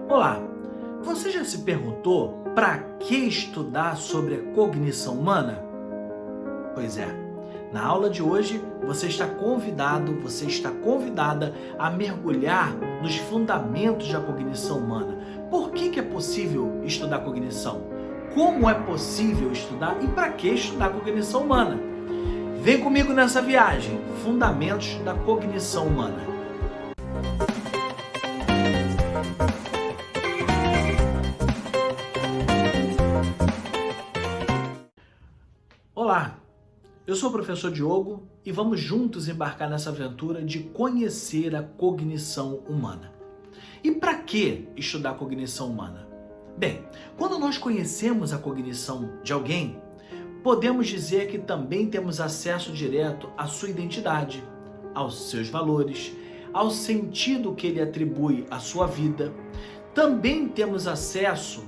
Olá, você já se perguntou para que estudar sobre a cognição humana? Pois é, na aula de hoje você está convidada a mergulhar nos fundamentos da cognição humana. Por que é possível estudar cognição? Como é possível estudar e para que estudar cognição humana? Vem comigo nessa viagem, Fundamentos da Cognição Humana. Olá, eu sou o professor Diogo e vamos juntos embarcar nessa aventura de conhecer a cognição humana. E para que estudar a cognição humana? Bem, quando nós conhecemos a cognição de alguém, podemos dizer que também temos acesso direto à sua identidade, aos seus valores, ao sentido que ele atribui à sua vida. Também temos acesso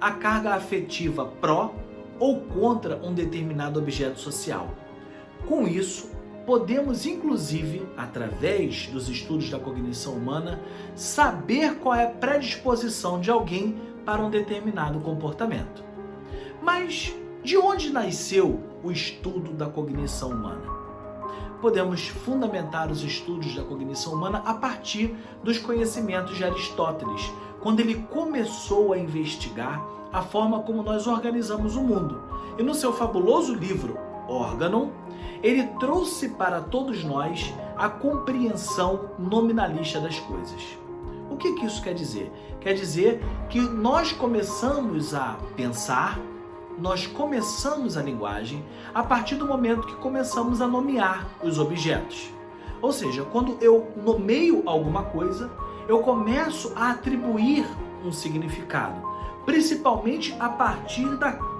à carga afetiva pró ou contra um determinado objeto social. Com isso, podemos inclusive, através dos estudos da cognição humana, saber qual é a predisposição de alguém para um determinado comportamento. Mas de onde nasceu o estudo da cognição humana? Podemos fundamentar os estudos da cognição humana a partir dos conhecimentos de Aristóteles, quando ele começou a investigar a forma como nós organizamos o mundo. E no seu fabuloso livro, Organon, ele trouxe para todos nós a compreensão nominalista das coisas. O que isso quer dizer? Quer dizer que nós começamos a pensar, nós começamos a linguagem a partir do momento que começamos a nomear os objetos. Ou seja, quando eu nomeio alguma coisa, eu começo a atribuir um significado, principalmente a partir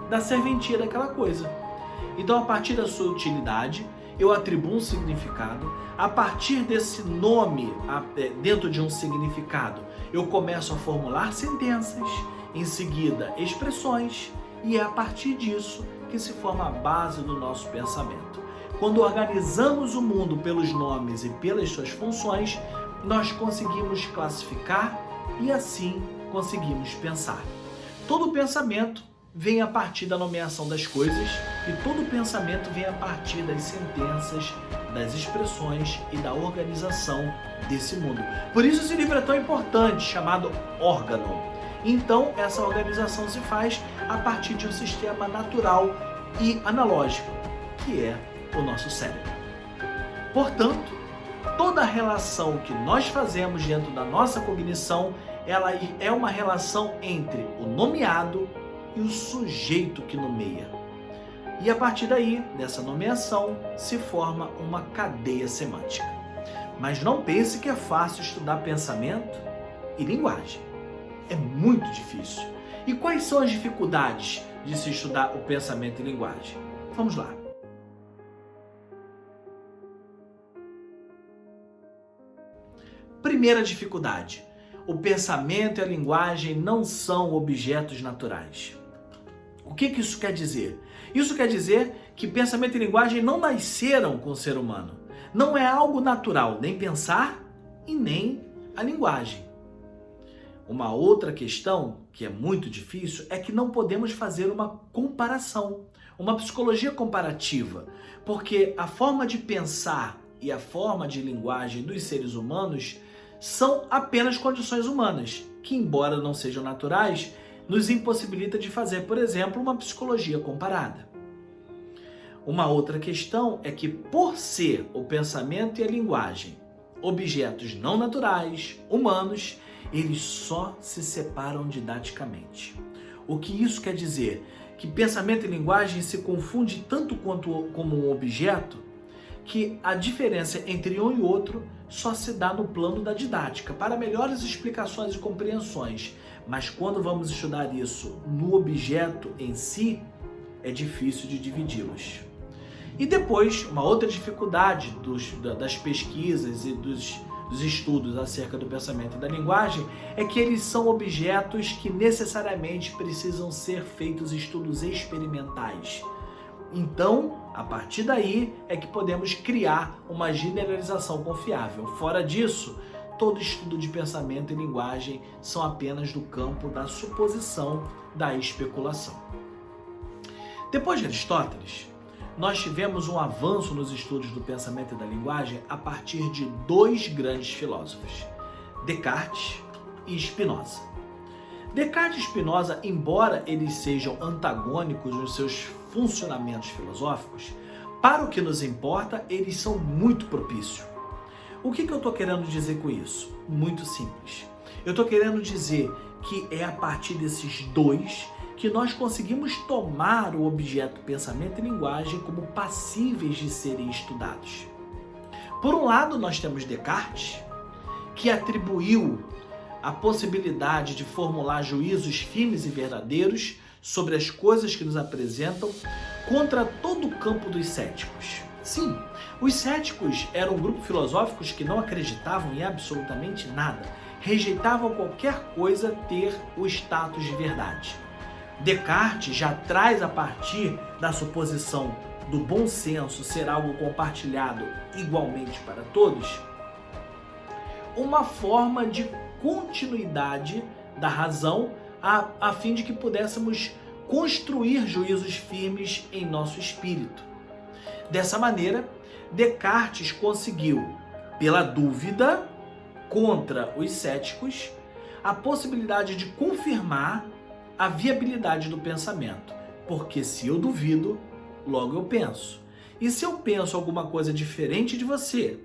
da serventia daquela coisa. Então, a partir da sua utilidade, eu atribuo um significado. A partir desse nome, dentro de um significado, eu começo a formular sentenças, em seguida expressões, e é a partir disso que se forma a base do nosso pensamento. Quando organizamos o mundo pelos nomes e pelas suas funções, nós conseguimos classificar e assim conseguimos pensar. Todo pensamento vem a partir da nomeação das coisas e todo pensamento vem a partir das sentenças, das expressões e da organização desse mundo. Por isso esse livro é tão importante, chamado Organon. Então essa organização se faz a partir de um sistema natural e analógico, que é o nosso cérebro. Portanto, toda relação que nós fazemos dentro da nossa cognição, ela é uma relação entre o nomeado e o sujeito que nomeia. E a partir daí, dessa nomeação, se forma uma cadeia semântica. Mas não pense que é fácil estudar pensamento e linguagem. É muito difícil. E quais são as dificuldades de se estudar o pensamento e linguagem? Vamos lá. Primeira dificuldade: o pensamento e a linguagem não são objetos naturais. O que isso quer dizer? Isso quer dizer que pensamento e linguagem não nasceram com o ser humano. Não é algo natural, nem pensar e nem a linguagem. Uma outra questão que é muito difícil é que não podemos fazer uma comparação, uma psicologia comparativa, porque a forma de pensar e a forma de linguagem dos seres humanos são apenas condições humanas, que, embora não sejam naturais, nos impossibilita de fazer, por exemplo, uma psicologia comparada. Uma outra questão é que, por ser o pensamento e a linguagem objetos não naturais, humanos, eles só se separam didaticamente. O que isso quer dizer? Que pensamento e linguagem se confundem tanto como um objeto, que a diferença entre um e outro só se dá no plano da didática, para melhores explicações e compreensões. Mas quando vamos estudar isso no objeto em si, é difícil de dividi-los. E depois, uma outra dificuldade das pesquisas e dos estudos acerca do pensamento e da linguagem é que eles são objetos que necessariamente precisam ser feitos estudos experimentais. Então, a partir daí é que podemos criar uma generalização confiável. Fora disso, todo estudo de pensamento e linguagem são apenas do campo da suposição, da especulação. Depois de Aristóteles, nós tivemos um avanço nos estudos do pensamento e da linguagem a partir de dois grandes filósofos, Descartes e Spinoza. Descartes e Spinoza, embora eles sejam antagônicos nos seus funcionamentos filosóficos, para o que nos importa, eles são muito propícios. O que eu estou querendo dizer com isso? Muito simples. Eu estou querendo dizer que é a partir desses dois que nós conseguimos tomar o objeto pensamento e linguagem como passíveis de serem estudados. Por um lado, nós temos Descartes, que atribuiu a possibilidade de formular juízos firmes e verdadeiros sobre as coisas que nos apresentam contra todo o campo dos céticos. Sim, os céticos eram um grupo filosóficos que não acreditavam em absolutamente nada, rejeitavam qualquer coisa ter o status de verdade. Descartes já traz, a partir da suposição do bom senso ser algo compartilhado igualmente para todos, uma forma de continuidade da razão a fim de que pudéssemos construir juízos firmes em nosso espírito. Dessa maneira, Descartes conseguiu, pela dúvida contra os céticos, a possibilidade de confirmar a viabilidade do pensamento. Porque se eu duvido, logo eu penso. E se eu penso alguma coisa diferente de você,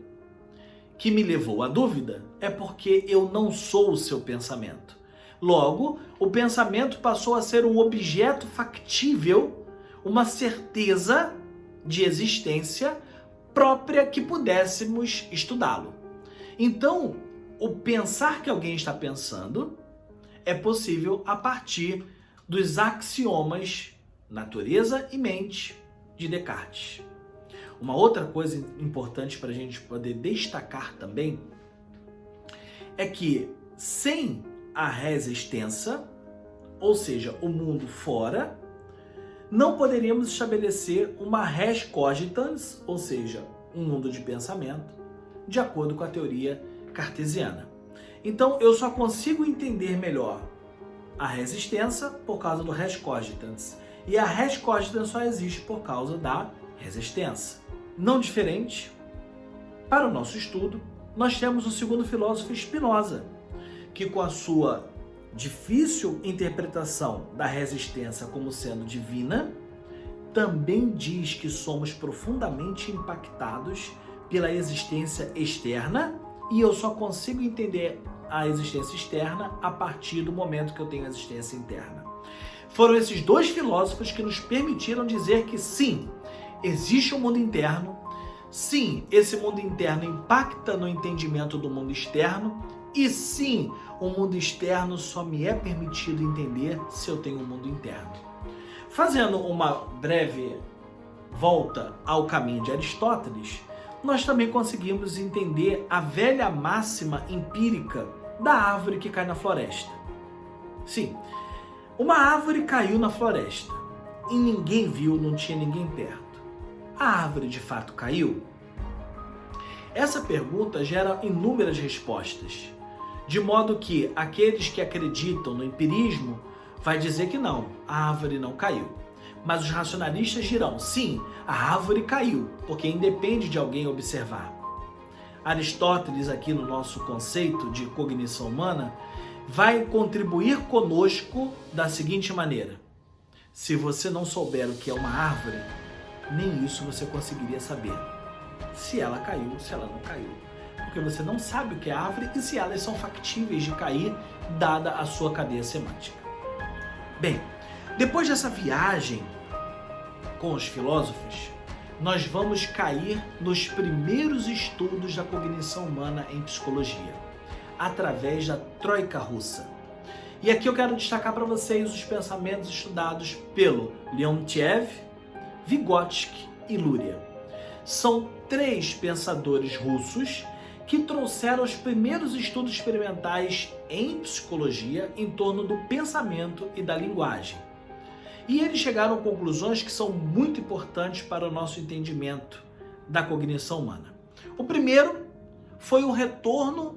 que me levou à dúvida, é porque eu não sou o seu pensamento. Logo, o pensamento passou a ser um objeto factível, uma certeza de existência própria que pudéssemos estudá-lo. Então, o pensar que alguém está pensando é possível a partir dos axiomas natureza e mente de Descartes. Uma outra coisa importante para a gente poder destacar também é que sem a res extensa, ou seja, o mundo fora, não poderíamos estabelecer uma res cogitans, ou seja, um mundo de pensamento, de acordo com a teoria cartesiana. Então, eu só consigo entender melhor a res extensa por causa do res cogitans. E a res cogitans só existe por causa da res extensa. Não diferente, para o nosso estudo, nós temos o segundo filósofo Spinoza, que com a sua difícil interpretação da res extensa como sendo divina, também diz que somos profundamente impactados pela existência externa e eu só consigo entender a existência externa a partir do momento que eu tenho a existência interna. Foram esses dois filósofos que nos permitiram dizer que sim, existe um mundo interno, sim, esse mundo interno impacta no entendimento do mundo externo e sim, o mundo externo só me é permitido entender se eu tenho um mundo interno. Fazendo uma breve volta ao caminho de Aristóteles, nós também conseguimos entender a velha máxima empírica da árvore que cai na floresta. Sim, uma árvore caiu na floresta e ninguém viu, não tinha ninguém perto. A árvore de fato caiu? Essa pergunta gera inúmeras respostas, de modo que aqueles que acreditam no empirismo vai dizer que não, a árvore não caiu. Mas os racionalistas dirão, sim, a árvore caiu, porque independe de alguém observar. Aristóteles, aqui no nosso conceito de cognição humana, vai contribuir conosco da seguinte maneira: se você não souber o que é uma árvore, nem isso você conseguiria saber. Se ela caiu, se ela não caiu. Porque você não sabe o que é árvore e se elas são factíveis de cair, dada a sua cadeia semântica. Bem, depois dessa viagem com os filósofos, nós vamos cair nos primeiros estudos da cognição humana em psicologia, através da Troika Russa. E aqui eu quero destacar para vocês os pensamentos estudados pelo Leontiev, Vygotsky e Luria. São três pensadores russos que trouxeram os primeiros estudos experimentais em psicologia em torno do pensamento e da linguagem. E eles chegaram a conclusões que são muito importantes para o nosso entendimento da cognição humana. O primeiro foi o retorno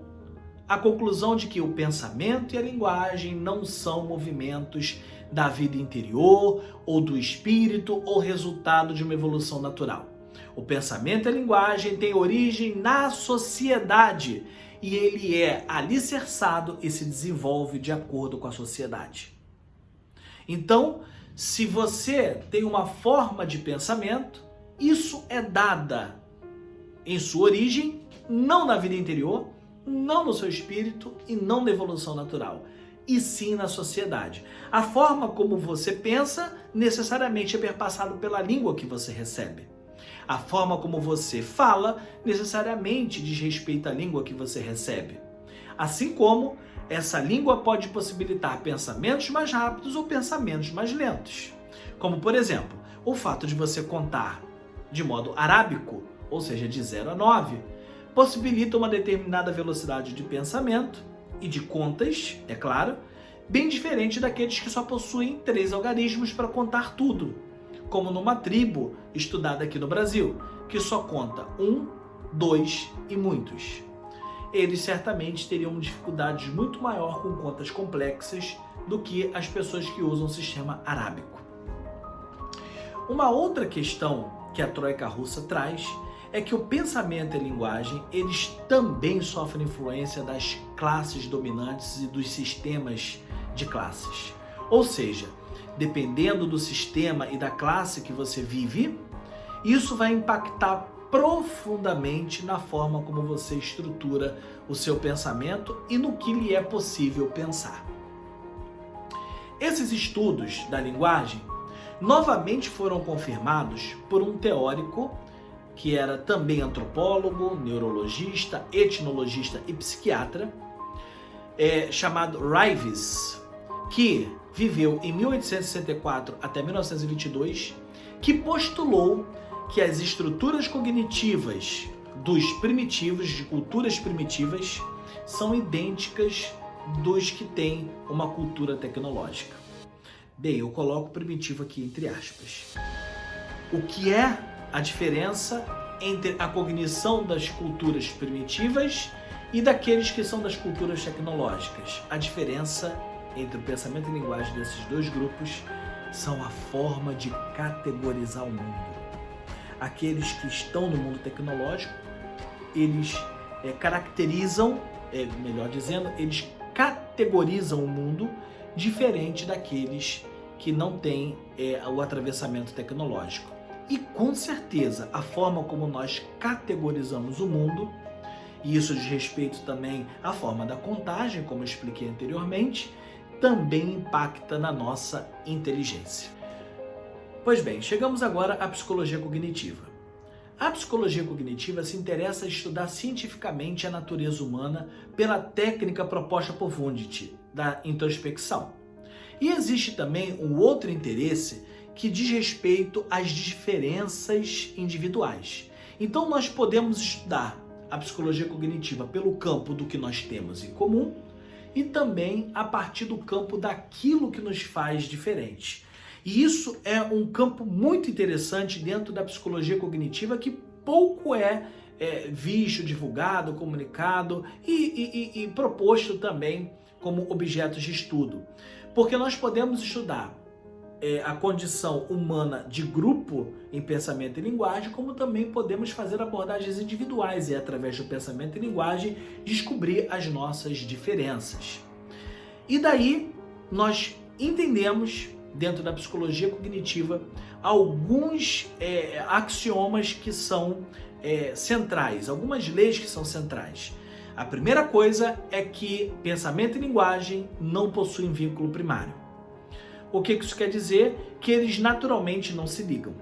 a conclusão de que o pensamento e a linguagem não são movimentos da vida interior ou do espírito ou resultado de uma evolução natural. O pensamento e a linguagem têm origem na sociedade e ele é alicerçado e se desenvolve de acordo com a sociedade. Então, se você tem uma forma de pensamento, isso é dada em sua origem, não na vida interior, não no seu espírito e não na evolução natural, e sim na sociedade. A forma como você pensa necessariamente é perpassado pela língua que você recebe. A forma como você fala necessariamente diz respeito à língua que você recebe. Assim como essa língua pode possibilitar pensamentos mais rápidos ou pensamentos mais lentos. Como, por exemplo, o fato de você contar de modo arábico, ou seja, de 0 a 9, possibilita uma determinada velocidade de pensamento e de contas, é claro, bem diferente daqueles que só possuem 3 algarismos para contar tudo, como numa tribo estudada aqui no Brasil, que só conta 1, 2 e muitos. Eles certamente teriam dificuldades muito maior com contas complexas do que as pessoas que usam o sistema arábico. Uma outra questão que a Troika Russa traz é que o pensamento e a linguagem, eles também sofrem influência das classes dominantes e dos sistemas de classes. Ou seja, dependendo do sistema e da classe que você vive, isso vai impactar profundamente na forma como você estrutura o seu pensamento e no que lhe é possível pensar. Esses estudos da linguagem novamente foram confirmados por um teórico que era também antropólogo, neurologista, etnologista e psiquiatra, chamado Rives, que viveu em 1864 até 1922, que postulou que as estruturas cognitivas dos primitivos, de culturas primitivas, são idênticas dos que têm uma cultura tecnológica. Bem, eu coloco primitivo aqui entre aspas. O que é a diferença entre a cognição das culturas primitivas e daqueles que são das culturas tecnológicas? A diferença entre o pensamento e a linguagem desses dois grupos são a forma de categorizar o mundo. Aqueles que estão no mundo tecnológico, eles caracterizam, melhor dizendo, eles categorizam o mundo diferente daqueles que não têm o atravessamento tecnológico. E com certeza a forma como nós categorizamos o mundo, e isso diz respeito também à forma da contagem, como eu expliquei anteriormente, também impacta na nossa inteligência. Pois bem, chegamos agora à psicologia cognitiva. A psicologia cognitiva se interessa em estudar cientificamente a natureza humana pela técnica proposta por Wundt, da introspecção. E existe também um outro interesse que diz respeito às diferenças individuais. Então nós podemos estudar a psicologia cognitiva pelo campo do que nós temos em comum e também a partir do campo daquilo que nos faz diferentes. E isso é um campo muito interessante dentro da psicologia cognitiva que pouco é visto, divulgado, comunicado e proposto também como objetos de estudo. Porque nós podemos estudar a condição humana de grupo em pensamento e linguagem, como também podemos fazer abordagens individuais e, através do pensamento e linguagem, descobrir as nossas diferenças. E daí nós entendemos, dentro da psicologia cognitiva, alguns axiomas que são centrais, algumas leis que são centrais. A primeira coisa é que pensamento e linguagem não possuem vínculo primário. O que isso quer dizer? Que eles naturalmente não se ligam.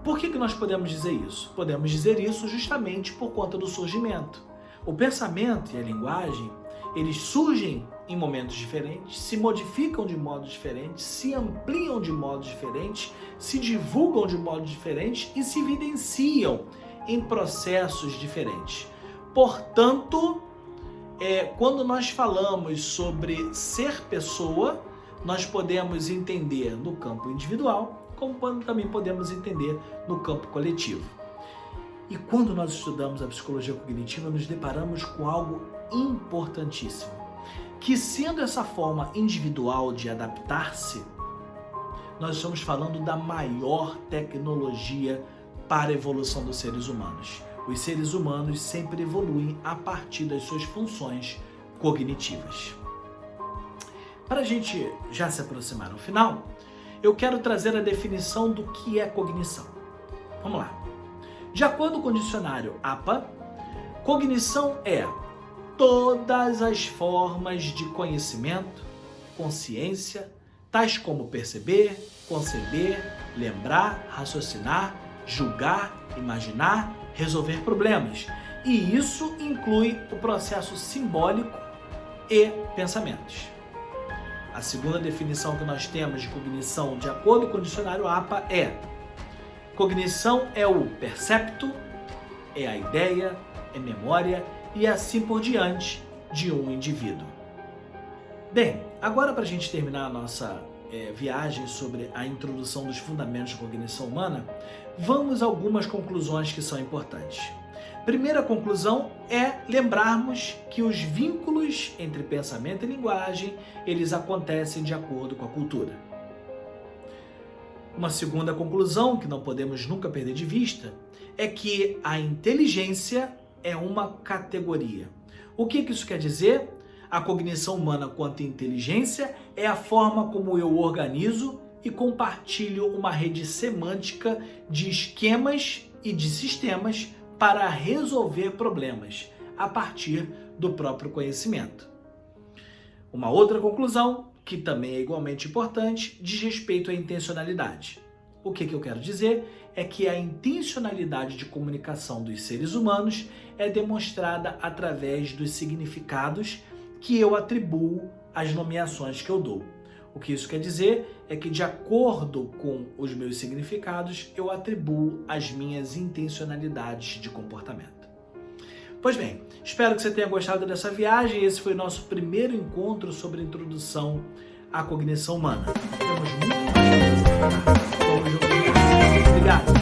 Por que nós podemos dizer isso? Podemos dizer isso justamente por conta do surgimento. O pensamento e a linguagem, eles surgem em momentos diferentes, se modificam de modo diferente, se ampliam de modo diferente, se divulgam de modo diferente e se evidenciam em processos diferentes. Portanto, quando nós falamos sobre ser pessoa, nós podemos entender no campo individual, como também podemos entender no campo coletivo. E quando nós estudamos a psicologia cognitiva, nos deparamos com algo importantíssimo, que sendo essa forma individual de adaptar-se, nós estamos falando da maior tecnologia para a evolução dos seres humanos. Os seres humanos sempre evoluem a partir das suas funções cognitivas. Para a gente já se aproximar no final, eu quero trazer a definição do que é cognição. Vamos lá. De acordo com o dicionário APA, cognição é todas as formas de conhecimento, consciência, tais como perceber, conceber, lembrar, raciocinar, julgar, imaginar, resolver problemas. E isso inclui o processo simbólico e pensamentos. A segunda definição que nós temos de cognição, de acordo com o dicionário APA, é: cognição é o percepto, é a ideia, é memória e assim por diante de um indivíduo. Bem, agora para a gente terminar a nossa viagem sobre a introdução dos fundamentos da cognição humana, vamos a algumas conclusões que são importantes. Primeira conclusão é lembrarmos que os vínculos entre pensamento e linguagem, eles acontecem de acordo com a cultura. Uma segunda conclusão, que não podemos nunca perder de vista, é que a inteligência é uma categoria. O que isso quer dizer? A cognição humana quanto inteligência é a forma como eu organizo e compartilho uma rede semântica de esquemas e de sistemas para resolver problemas a partir do próprio conhecimento. Uma outra conclusão, que também é igualmente importante, diz respeito à intencionalidade. O que eu quero dizer é que a intencionalidade de comunicação dos seres humanos é demonstrada através dos significados que eu atribuo às nomeações que eu dou. O que isso quer dizer é que, de acordo com os meus significados, eu atribuo as minhas intencionalidades de comportamento. Pois bem, espero que você tenha gostado dessa viagem. Esse foi o nosso primeiro encontro sobre a introdução à cognição humana. Temos muito mais para falar. Obrigado.